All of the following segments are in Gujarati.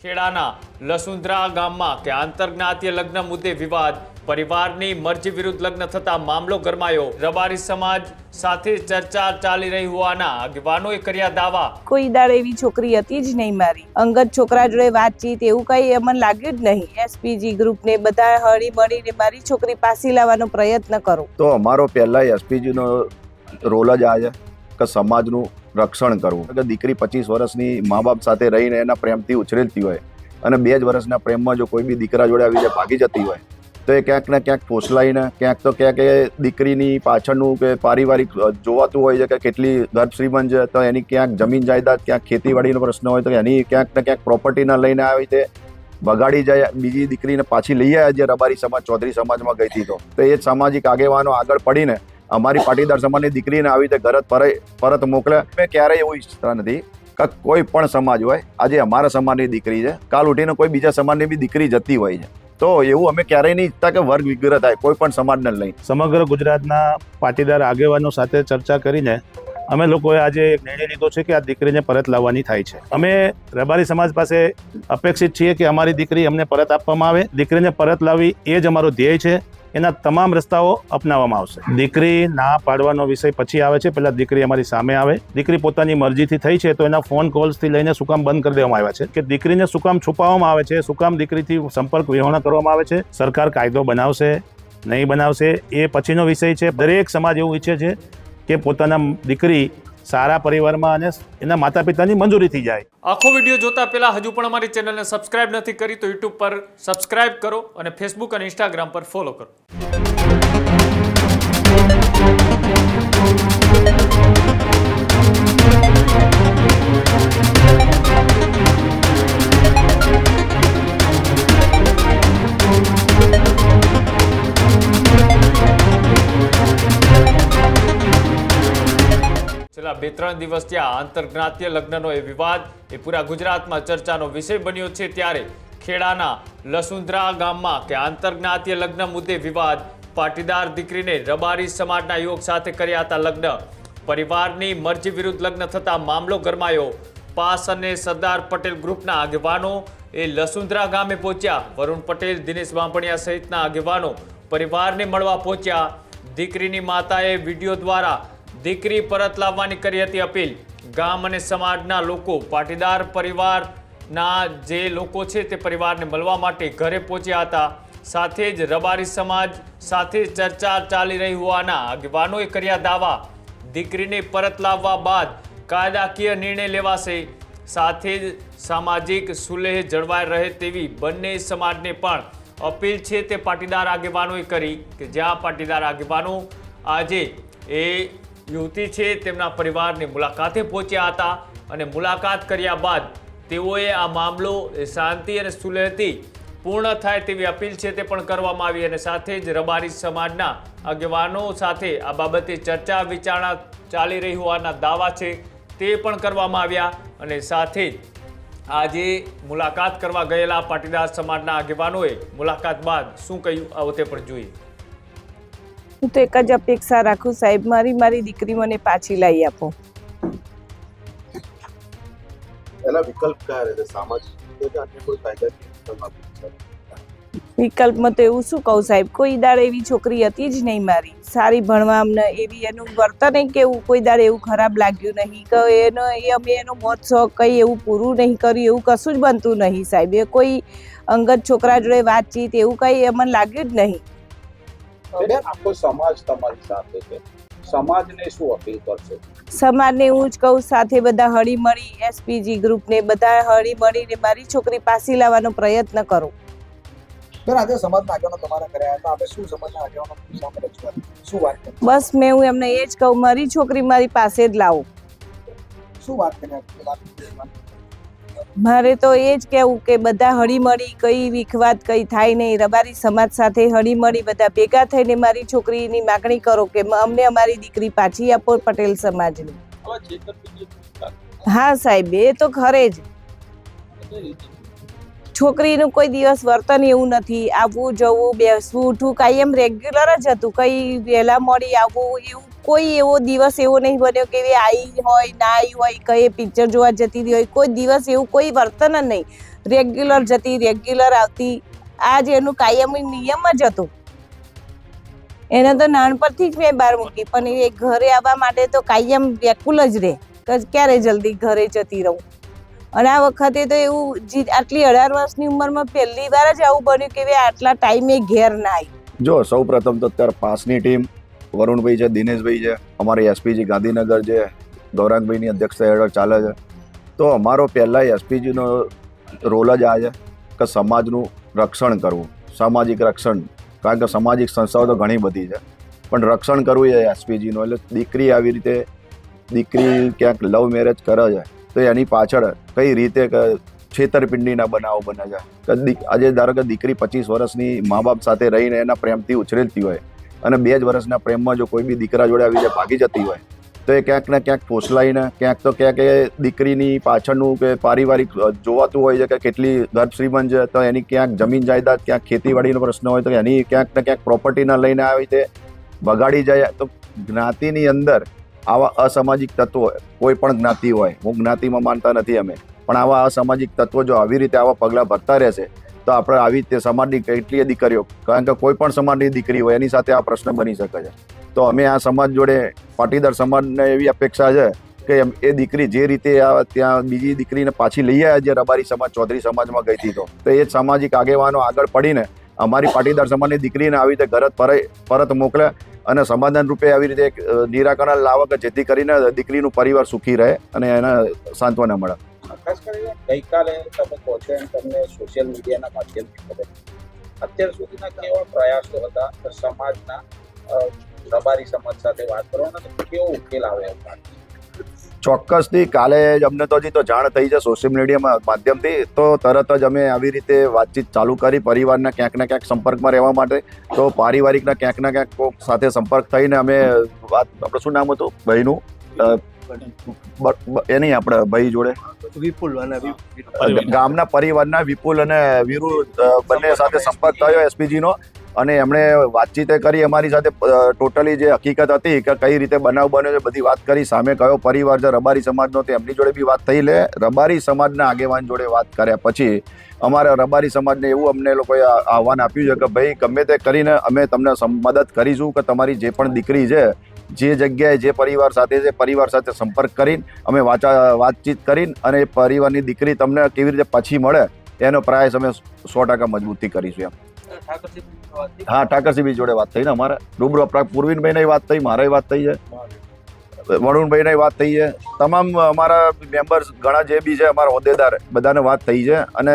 ખેડાના લસુંદ્રા ગામમાં કે આંતરજ્ઞાતીય લગ્ન મુદ્દે વિવાદ, પરિવારની મરજી વિરુદ્ધ લગ્ન થતા મામલો ગરમાયો। રબારી સમાજ સાથે ચર્ચા ચાલી રહી હોવાના આગેવાનોએ કર્યા દાવા। કોઈ દાડ એવી છોકરી હતી જ નહીં મારી, અંગત છોકરા જોડે વાતચીત એવું કઈ મને લાગ્યું જ નહીં। એસપીજી ગ્રુપને બધા હળી મળીને મારી છોકરી પાછી લાવવાનો પ્રયત્ન કરો। તો અમારો પહેલા એસપીજી નો રોલ જ આ છે કે સમાજનું રક્ષણ કરવું। કે દીકરી 25 વર્ષની મા બાપ સાથે રહીને એના પ્રેમથી ઉછરેલતી હોય અને 2 જ વર્ષના પ્રેમમાં જો કોઈ બી દીકરા જોડે આવી જાય ભાગી જતી હોય તો એ ક્યાંક ને ક્યાંક ફોસલાઈને ક્યાંક તો ક્યાંક એ દીકરીની પાછળનું કે પારિવારિક જોવાતું હોય છે કે કેટલી ગર્ભ શ્રીમંત છે, તો એની ક્યાંક જમીન જાયદાદ, ક્યાંક ખેતીવાડીનો પ્રશ્ન હોય તો એની ક્યાંક ને ક્યાંક પ્રોપર્ટીના લઈને આવી તે બગાડી જાય, બીજી દીકરીને પાછી લઈ આવ્યા જે રબારી સમાજ ચૌધરી સમાજમાં ગઈ હતી તો એ જ સામાજિક આગેવાનો આગળ પડીને અમારી પાટીદાર સમાજની દીકરીને આવી રીતે ઘર પરત મોકલે। મેં ક્યારેય એવું ઈચ્છતા નથી કે કોઈ પણ સમાજ હોય, આજે અમારા સમાજની દીકરી છે, કાલ ઉઠીને કોઈ બીજા સમાજની બી દીકરી જતી હોય છે, તો એવું અમે ક્યારેય નહીં ઈચ્છતા કે વર્ગ વિગ્રહ થાય કોઈ પણ સમાજને લઈ। સમગ્ર ગુજરાતના પાટીદાર આગેવાનો સાથે ચર્ચા કરીને અમે લોકોએ આજે એક નિર્ણય લીધો છે કે આ દીકરીને પરત લાવવાની થાય છે। અમે રબારી સમાજ પાસે અપેક્ષિત છીએ કે અમારી દીકરી અમને પરત આપવામાં આવે। દીકરીને પરત લાવવી એ જ અમારો ધ્યેય છે, એના તમામ રસ્તાઓ અપનાવવામાં આવશે। દીકરી ના પાડવાનો વિષય પછી આવે છે, પહેલા દીકરી અમારી સામે આવે। દીકરી પોતાની મરજીથી થઈ છે તો એના ફોન કોલ્સથી લઈને શું કામ બંધ કરી દેવામાં આવ્યા છે, કે દીકરીને શું કામ છુપાવવામાં આવે છે, શું કામ દીકરીથી સંપર્ક વિહોણા કરવામાં આવે છે। સરકાર કાયદો બનાવશે નહીં બનાવશે એ પછીનો વિષય છે। દરેક સમાજ એવું ઈચ્છે છે કે પોતાના દીકરી સારા પરિવારમાં અને એના માતા પિતાની મંજૂરીથી જાય। આખો વિડીયો જોતા પહેલા હજુ પણ અમારી ચેનલને સબસ્ક્રાઇબ નથી કરી તો યુટ્યુબ પર સબસ્ક્રાઇબ કરો અને ફેસબુક અને ઇન્સ્ટાગ્રામ પર ફોલો કરો। છેલ્લા 2-3 દિવસથી આ આંતરજ્ઞાતીય લગ્નનો એ વિવાદ એ પૂરા ગુજરાતમાં ચર્ચાનો વિષય બન્યો છે। ત્યારે ખેડાના લસુંદ્રા ગામમાં કે આંતરજ્ઞાતીય લગ્ન મુદ્દે વિવાદ, પાટીદાર દીકરીને રબારી સમાજના યુવક સાથે કર્યા હતા લગ્ન, પરિવારની મરજી વિરુદ્ધ લગ્ન થતા મામલો ગરમાયો। પાસ અને સરદાર પટેલ ગ્રુપના આગેવાનો એ લસુંદ્રા ગામે પહોંચ્યા। વરુણ પટેલ, દિનેશ બાંભણિયા સહિતના આગેવાનો પરિવારને મળવા પહોંચ્યા। દીકરીની માતાએ વિડીયો દ્વારા દીકરી પરત લાવવાની કરી હતી અપીલ। ગામ અને સમાજના લોકો પાટીદાર પરિવારના જે લોકો છે તે પરિવારને મળવા માટે ઘરે પહોંચ્યા હતા। સાથે જ રબારી સમાજ સાથે ચર્ચા ચાલી રહી હોવાના આગેવાનોએ કર્યા દાવા। દીકરીને પરત લાવવા બાદ કાયદાકીય નિર્ણય લેવાશે, સાથે જ સામાજિક સુલેહ જળવાઈ રહે તેવી બંને સમાજને પણ અપીલ છે તે પાટીદાર આગેવાનોએ કરી। કે જ્યાં પાટીદાર આગેવાનો આજે એ યુવતી છે તેમના પરિવારની મુલાકાતે પહોંચ્યા હતા અને મુલાકાત કર્યા બાદ તેઓએ આ મામલો શાંતિ અને સુલેહથી પૂર્ણ થાય તેવી અપીલ છે તે પણ કરવામાં આવી અને સાથે જ રબારી સમાજના આગેવાનો સાથે આ બાબતે ચર્ચા વિચારણા ચાલી રહી હોવાના દાવા છે તે પણ કરવામાં આવ્યા। અને સાથે જ આજે મુલાકાત કરવા ગયેલા પાટીદાર સમાજના આગેવાનોએ મુલાકાત બાદ શું કહ્યું આવો તે પણ જોઈએ। હું તો એક જ અપેક્ષા રાખું સાહેબ, મારી દીકરી મને પાછી લાવી આપો। એના વિકલ્પ કયા રહેશે? સામાજિક રીતે અન્ય કોઈ કાયદાકીય વિકલ્પમાં તો એવું શું કહું સાહેબ, કોઈ દાડ એવી છોકરી હતી જ નહીં મારી, સારી ભણવામાં એવી, એનું વર્તન કેવું કોઈ દાડ એવું ખરાબ લાગ્યું નહીં કે અમે એનો મોત શોખ કંઈ એવું પૂરું નહીં કર્યું, એવું કશું જ બનતું નહીં સાહેબ। એ કોઈ અંગત છોકરા જોડે વાતચીત એવું કંઈ મને લાગ્યું જ નહીં। આખો સમાજ તમારી સાથે છે, સમાજને શું અપીલ કરશે? સમાજને હું જ કહું સાથે બધા હળી મળી, એસપીજી ગ્રુપને બધા હળી મળીને મારી છોકરી પાછી લાવવાનો પ્રયત્ન કરો। આજે સમાજના આગેવાનો તમારા કર્યા હતા, આપણે શું સમાજના આગેવાનો સામે રજૂઆત શું વાત કરી? બસ મેં હું એમને એ જ કહું, મારી છોકરી મારી પાસે જ લાવો। શું વાત કરી? મારે તો એ જ કહેવું કે બધા હળી મળી, કઈ વિખવાદ કઈ થાય નહીં, રબારી સમાજ સાથે હળી મળી બધા ભેગા થઈને મારી છોકરીની માગણી કરો કે અમને અમારી દીકરી પાછી આપો પટેલ સમાજની। હા સાહેબ, એ તો ખરે જ। છોકરીનું કોઈ દિવસ વર્તન એવું નથી, આવવું જવું બેસવું ઉઠવું કાયમ રેગ્યુલર જ હતું, કઈ વહેલા મોડી આવવું એવું કોઈ એવો દિવસ એવો નહીં બન્યો કે આવી હોય ના આવી હોય, કઈ પિક્ચર જોવા જતી હોય, કોઈ દિવસ એવું કોઈ વર્તન જ નહીં। રેગ્યુલર જતી રેગ્યુલર આવતી આ જ એનું કાયમી નિયમ જ હતો. એને તો નાનપણથી જ મેં બહાર મૂકી, પણ એ ઘરે આવવા માટે તો કાયમ વ્યાકુલ જ રહે કે ક્યારે જલ્દી ઘરે જતી રહું. અને આ વખતે તો એવું આટલી 18 વર્ષની ઉંમરમાં પહેલી વાર જ આવું બન્યું કે આટલા ટાઈમે ઘેર ના આવી. જો સૌ પ્રથમ તો અત્યારે પાસની ટીમ વરુણભાઈ છે, દિનેશભાઈ છે, અમારી એસપીજી ગાંધીનગર છે, ગૌરાંગભાઈની અધ્યક્ષતા હેઠળ ચાલે છે. તો અમારો પહેલાં એસપીજીનો રોલ જ આ છે કે સમાજનું રક્ષણ કરવું, સામાજિક રક્ષણ. કારણ કે સામાજિક સંસ્થાઓ તો ઘણી બધી છે, પણ રક્ષણ કરવું એ એસપીજીનું. એટલે દીકરી આવી રીતે ક્યાંક લવ મેરેજ કરે છે તો એની પાછળ કઈ રીતે છેતરપિંડીના બનાવો બને છે. આજે ધારો કે દીકરી 25 વર્ષની મા બાપ સાથે રહીને એના પ્રેમથી ઉછરેલતી હોય અને 2 જ વર્ષના પ્રેમમાં જો કોઈ બી દીકરા જોડે આવી જાય ભાગી જતી હોય તો એ ક્યાંક ને ક્યાંક ફોસલાઈને ક્યાંક એ દીકરીની પાછળનું કે પારિવારિક જોવાતું હોય છે કે કેટલી ગર્ભ શ્રીમંત છે, તો એની ક્યાંક જમીન જાયદાદ, ક્યાંક ખેતીવાડીનો પ્રશ્ન હોય તો એની ક્યાંક ને ક્યાંક પ્રોપર્ટીના લઈને આવી તે બગાડી જાય. તો જ્ઞાતિની અંદર આવા અસામાજિક તત્વો, કોઈ પણ જ્ઞાતિ હોય, હું જ્ઞાતિમાં માનતા નથી અમે, પણ આવા અસામાજિક તત્વો જો આવી રીતે આવા પગલાં ભરતા રહેશે તો આપણે આવી રીતે સમાજની કેટલીય દીકરીઓ, કારણ કે કોઈ પણ સમાજની દીકરી હોય એની સાથે આ પ્રશ્ન બની શકે છે. તો અમે આ સમાજ જોડે, પાટીદાર સમાજને એવી અપેક્ષા છે કે એ દીકરી જે રીતે ત્યાં બીજી દીકરીને પાછી લઈ આવ્યા, જે રબારી સમાજ, ચૌધરી સમાજમાં ગઈ હતી, તો એ જ સામાજિક આગેવાનો આગળ પડીને અમારી પાટીદાર સમાજની દીકરીને આવી રીતે ઘર પરત મોકલે અને સમાધાન રૂપે આવી રીતે નિરાકરણ લાવે કે જેથી કરીને દીકરીનું પરિવાર સુખી રહે અને એને સાંત્વના મળે. ખાસ કરીને ગઈકાલે તમે કહો છો એમ તમને સોશિયલ મીડિયાના માધ્યમથી ખબર, અત્યાર સુધીના કેવા પ્રયાસો હતા સમાજના રબારી સમાજ સાથે વાત કરવાનો, કેવો ઉકેલ આવે? ચોક્કસથી કાલે જ અમને તો હજી તો જાણ થઈ છે સોશિયલ મીડિયામાં માધ્યમથી, તો તરત જ અમે આવી રીતે વાતચીત ચાલુ કરી પરિવારના ક્યાંક ને ક્યાંક સંપર્કમાં રહેવા માટે. તો પારિવારિકના ક્યાંક ને ક્યાંક સાથે સંપર્ક થઈને અમે આપણે શું નામ હતું ભાઈનું, એની આપણે ભાઈ જોડે વિપુલ અને ગામના પરિવારના વિપુલ અને વીરુ બંને સાથે સંપર્ક થયો એસપીજીનો, અને એમણે વાતચીત કરી અમારી સાથે. ટોટલી જે હકીકત હતી કે કઈ રીતે બનાવ બન્યો છે બધી વાત કરી. સામે કયો પરિવાર છે રબારી સમાજનો, તો એમની જોડે બી વાત થઈ. રબારી સમાજના આગેવાન જોડે વાત કર્યા પછી અમારા રબારી સમાજને એવું અમને લોકોએ આહવાન આપ્યું છે કે ભાઈ ગમે તે કરીને અમે તમને મદદ કરીશું કે તમારી જે પણ દીકરી છે જે જગ્યાએ જે પરિવાર સાથે છે પરિવાર સાથે સંપર્ક કરીને અમે વાતચીત કરીને અને એ પરિવારની દીકરી તમને કેવી રીતે પાછી મળે એનો પ્રયાસ અમે 100% મજબૂતથી કરીશું. એમ હા, ઠાકરસિંહ જોડે વાત થઈ ને અમારે રૂબરૂ. પૂર્વીનભાઈ વાત થઈ, મારે વાત થઈ છે, વરુણભાઈ વાત થઈ છે, તમામ અમારા મેમ્બર્સ ઘણા જે બી છે અમારા હોદ્દેદાર બધાને વાત થઈ છે. અને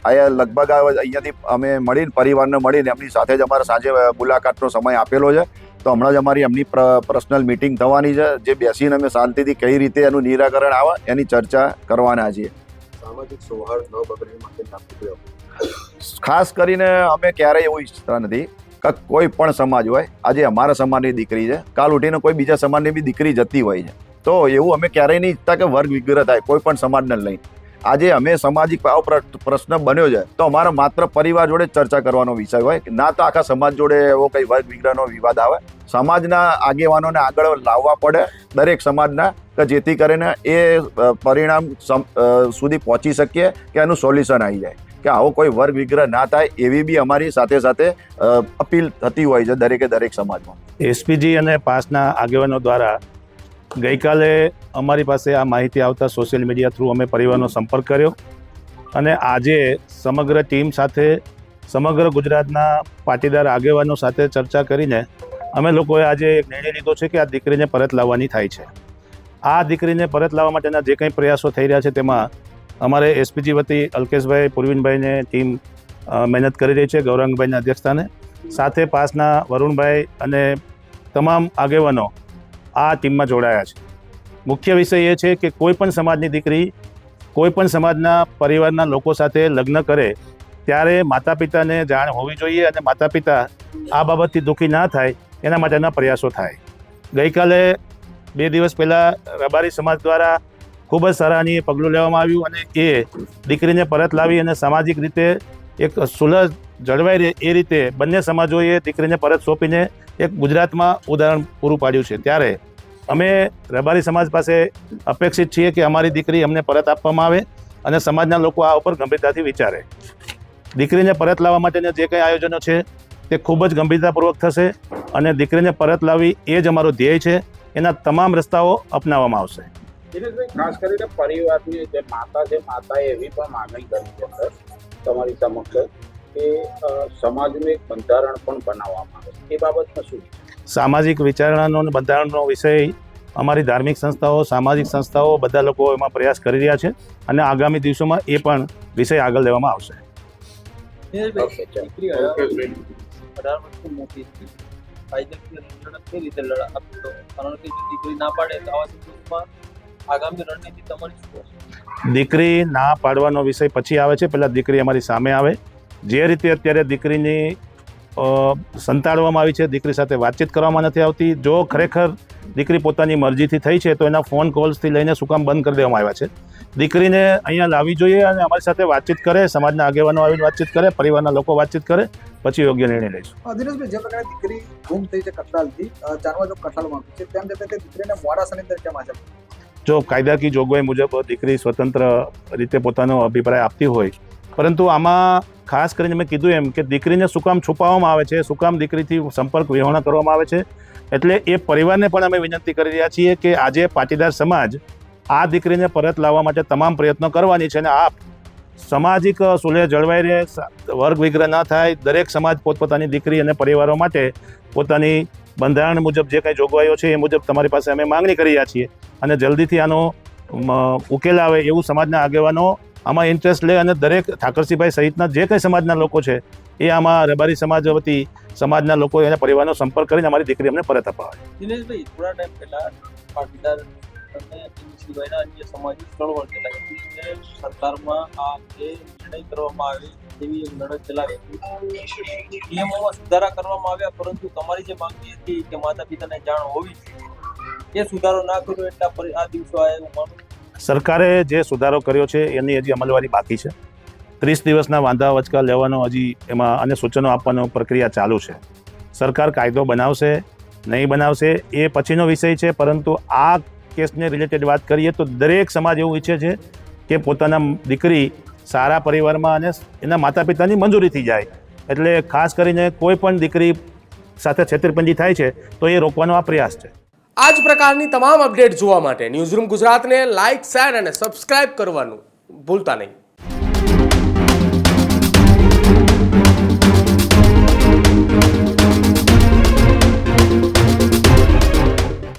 અહીંયા લગભગ અહીંયાથી અમે મળીને પરિવારને મળીને એમની સાથે જ અમારા સાંજે મુલાકાતનો સમય આપેલો છે. તો હમણાં જ અમારી એમની પર્સનલ મિટિંગ થવાની છે, જે બેસીને અમે શાંતિથી કઈ રીતે એનું નિરાકરણ આવે એની ચર્ચા કરવાના છીએ. સામાજિક સૌહાર્દ ન બગડે માટે ખાસ કરીને અમે ક્યારેય એવું ઈચ્છતા નથી કે કોઈ પણ સમાજ હોય, આજે અમારા સમાજની દીકરી છે, કાલ ઉઠીને કોઈ બીજા સમાજની બી દીકરી જતી હોય છે, તો એવું અમે ક્યારેય નહીં ઈચ્છતા કે વર્ગ વિગ્રહ થાય કોઈ પણ સમાજને લઈને. આજે અમે સામાજિક પ્રશ્ન બન્યો છે તો અમારા માત્ર પરિવાર જોડે ચર્ચા કરવાનો વિષય હોય, ના તો આખા સમાજ જોડે એવો કઈ વર્ગ વિગ્રહનો વિવાદ આવે. સમાજના આગેવાનોને આગળ લાવવા પડે દરેક સમાજના, કે જેથી કરીને એ પરિણામ સુધી પહોંચી શકીએ કે એનું સોલ્યુશન આવી જાય, કે આવો કોઈ વર્ગ વિગ્રહ ના થાય એવી બી અમારી સાથે સાથે અપીલ થતી હોય છે દરેક સમાજમાં. એસપીજી અને પાસના આગેવાનો દ્વારા ગઈકાલે અમારી પાસે આ માહિતી આવતા સોશિયલ મીડિયા થ્રુ અમે પરિવારનો સંપર્ક કર્યો અને આજે સમગ્ર ટીમ સાથે સમગ્ર ગુજરાતના પાટીદાર આગેવાનો સાથે ચર્ચા કરીને અમે લોકોએ આજે એક નિર્ણય લીધો છે કે આ દીકરીને પરત લાવવાની થાય છે. આ દીકરીને પરત લાવવા માટેના જે કંઈ પ્રયાસો થઈ રહ્યા છે તેમાં અમારે એસપીજી વતી અલ્કેશભાઈ, પૂર્વીનભાઈને ટીમ મહેનત કરી રહી છે ગૌરાંગભાઈના અધ્યક્ષસ્થાને. સાથે પાસના વરુણભાઈ અને તમામ આગેવાનો આ ટીમમાં જોડાયા છે. મુખ્ય વિષય એ છે કે કોઈ પણ સમાજની દીકરી કોઈ પણ સમાજના પરિવારના લોકો સાથે લગ્ન કરે ત્યારે માતા પિતાને જાણ હોવી જોઈએ અને માતા પિતા આ બાબતથી દુઃખી ના થાય એના માટેના પ્રયાસો થાય. ગઈકાલે 2 દિવસ પહેલાં રબારી સમાજ દ્વારા ખૂબ જ સરાહનીય પગલું લેવામાં આવ્યું અને એ દીકરીને પરત લાવી અને સામાજિક રીતે એક સુલભ જળવાઈ રહે એ રીતે બંને સમાજોએ દીકરીને પરત સોંપીને એક ગુજરાતમાં ઉદાહરણ પૂરું પાડ્યું છે. ત્યારે અમે રબારી સમાજ પાસે અપેક્ષિત છીએ કે અમારી દીકરી અમને પરત આપવામાં આવે અને સમાજના લોકો આ ઉપર ગંભીરતાથી વિચારે. દીકરીને પરત લાવવા માટેના જે કંઈ આયોજનો છે તે ખૂબ જ ગંભીરતાપૂર્વક થશે અને દીકરીને પરત લાવવી એ જ અમારો ધ્યેય છે. એના તમામ રસ્તાઓ અપનાવવામાં આવશે. દિનેશભાઈ, ખાસ કરીને પરિવારની જે માતા છે, માતાએ એવી પણ માંગણી કરી છે સર તમારી સમક્ષ કે સમાજનું એક બંધારણ પણ બનાવવામાં આવે. એ બાબતમાં શું? સામાજિક વિચારણાનો અને બંધારણનો વિષય અમારી ધાર્મિક સંસ્થાઓ, સામાજિક સંસ્થાઓ બધા લોકો એમાં પ્રયાસ કરી રહ્યા છે અને આગામી દિવસોમાં એ પણ વિષય આગળ લેવામાં આવશે. દીકરી ના પાડવાનો વિષય પછી આવે છે, પહેલાં દીકરી અમારી સામે આવે. જે રીતે અત્યારે દીકરીની સંતાડવામાં આવી છે, દીકરી સાથે વાતચીત કરવામાં નથી આવતી. જો ખરેખર દીકરી પોતાની મરજીથી થઈ છે તો એના ફોન કોલ્સથી લઈને શું કામ બંધ કરી દેવામાં આવ્યા છે. દીકરીને અહીંયા લાવવી જોઈએ અને અમારી સાથે વાતચીત કરે, સમાજના આગેવાનો આવીને વાતચીત કરે, પરિવારના લોકો વાતચીત કરે, પછી યોગ્ય નિર્ણય લઈશું. દિનેશભાઈ, જે પ્રકારે દીકરી ગુમ થઈ છે કઠલાલથી, જાણવા જો કઠલાલમાં છે, તેમ છતાં તે દીકરીને મોડાસાની અંદર કેમ હાજર? જો કાયદાકીય જોગવાઈ મુજબ દીકરી સ્વતંત્ર રીતે પોતાનો અભિપ્રાય આપતી હોય, પરંતુ આમાં ખાસ કરીને મેં કીધું એમ કે દીકરીને શું કામ છુપાવવામાં આવે છે, શું કામ દીકરીથી સંપર્ક વિહોણા કરવામાં આવે છે. એટલે એ પરિવારને પણ અમે વિનંતી કરી રહ્યા છીએ કે આજે પાટીદાર સમાજ આ દીકરીને પરત લાવવા માટે તમામ પ્રયત્નો કરવાની છે અને આપ સામાજિક સુલેહ જળવાઈ રહે, વર્ગ વિગ્રહ ન થાય, દરેક સમાજ પોતપોતાની દીકરી અને પરિવારો માટે પોતાની બંધારણ મુજબ જે કંઈ જોગવાઈઓ છે એ મુજબ તમારી પાસે અમે માંગણી કરી રહ્યા છીએ અને જલ્દીથી આનો ઉકેલ આવે એવું સમાજના આગેવાનો આમાં ઇન્ટરેસ્ટ લે અને દરેક ઠાકરસિંહભાઈ સહિતના જે કંઈ સમાજના લોકો છે એ આમાં રબારી સમાજ વતી સમાજના લોકો એના પરિવારનો સંપર્ક કરીને અમારી દીકરી અમને પરત અપાવે. દિનેશભાઈ, થોડા ટાઈમ પહેલા પાટીદાર અને સિવાયના અન્ય સમાજની ચળવળ ચલાવી હતી અને સરકારમાં આ જે નિર્ણય કરવામાં આવે તેવી લડત ચલાવી હતી. નિયમોમાં સુધારા કરવામાં આવ્યા, પરંતુ તમારી જે માંગણી હતી કે માતા પિતાને જાણ હોવી જોઈએ, એ સુધારો ના કર્યો એટલા આ દિવસો આવ્યા એવું માનું? સરકારે જે સુધારો કર્યો છે એની હજી અમલવારી બાકી છે. 30 દિવસના વાંધા વચકા લેવાનો હજી એમાં અને સૂચનો આપવાનો પ્રક્રિયા ચાલુ છે. સરકાર કાયદો બનાવશે નહીં બનાવશે એ પછીનો વિષય છે, પરંતુ આ કેસને રિલેટેડ વાત કરીએ તો દરેક સમાજ એવું ઈચ્છે છે કે પોતાના દીકરી સારા પરિવારમાં અને એના માતા પિતાની મંજૂરીથી જાય. એટલે ખાસ કરીને કોઈ પણ દીકરી સાથે છેતરપિંડી થાય છે તો એ રોકવાનો આ પ્રયાસ છે. આ જ પ્રકારની તમામ અપડેટ જોવા માટે ન્યૂઝરૂમ ગુજરાતને લાઇક, શેર અને સબસ્ક્રાઇબ કરવાનું ભૂલતા નહીં.